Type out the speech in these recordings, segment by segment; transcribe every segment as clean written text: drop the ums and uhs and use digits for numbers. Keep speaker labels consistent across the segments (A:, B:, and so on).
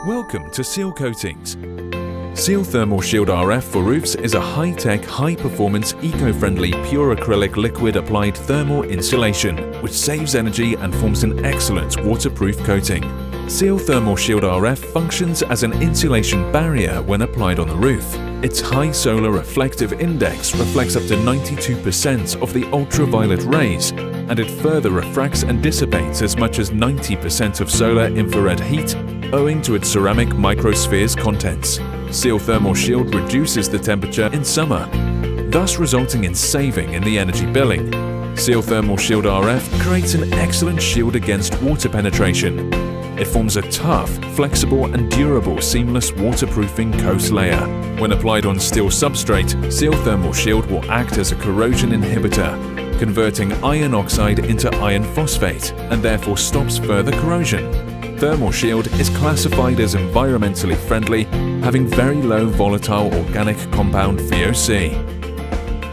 A: Welcome to Seal Coatings. Seal Thermal Shield RF for roofs is a high-tech, high-performance, eco-friendly, pure acrylic liquid applied thermal insulation, which saves energy and forms an excellent waterproof coating. Seal Thermal Shield RF functions as an insulation barrier when applied on the roof. Its high solar reflective index reflects up to 92% of the ultraviolet rays, and it further refracts and dissipates as much as 90% of solar infrared heat, owing to its ceramic microspheres contents. Seal Thermal Shield reduces the temperature in summer, thus resulting in saving in the energy billing. Seal Thermal Shield RF creates an excellent shield against water penetration. It forms a tough, flexible and durable seamless waterproofing coat layer. When applied on steel substrate, Seal Thermal Shield will act as a corrosion inhibitor, converting iron oxide into iron phosphate and therefore stops further corrosion. Thermal Shield is classified as environmentally friendly, having very low volatile organic compound VOC.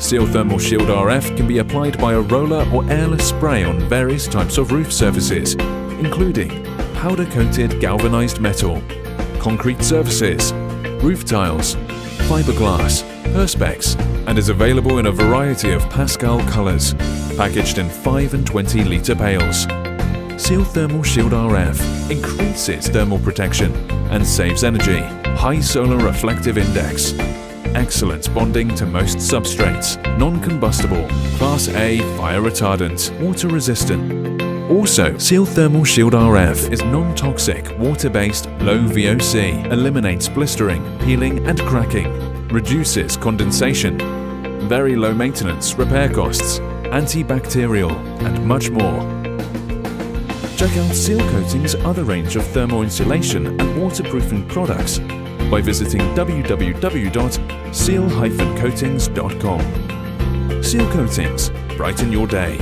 A: Seal Thermal Shield RF can be applied by a roller or airless spray on various types of roof surfaces, including powder-coated galvanized metal, concrete surfaces, roof tiles, fiberglass, perspex, and is available in a variety of Pascal colors, packaged in 5 and 20 litre pails. Seal Thermal Shield RF increases thermal protection and saves energy. High solar reflective index. Excellent bonding to most substrates. Non-combustible. Class A fire retardant. Water resistant. Also, Seal Thermal Shield RF is non-toxic, water-based, low VOC, eliminates blistering, peeling and cracking, reduces condensation, very low maintenance, repair costs, antibacterial and much more. Check out Seal Coatings' other range of thermal insulation and waterproofing products by visiting www.seal-coatings.com. Seal Coatings, brighten your day.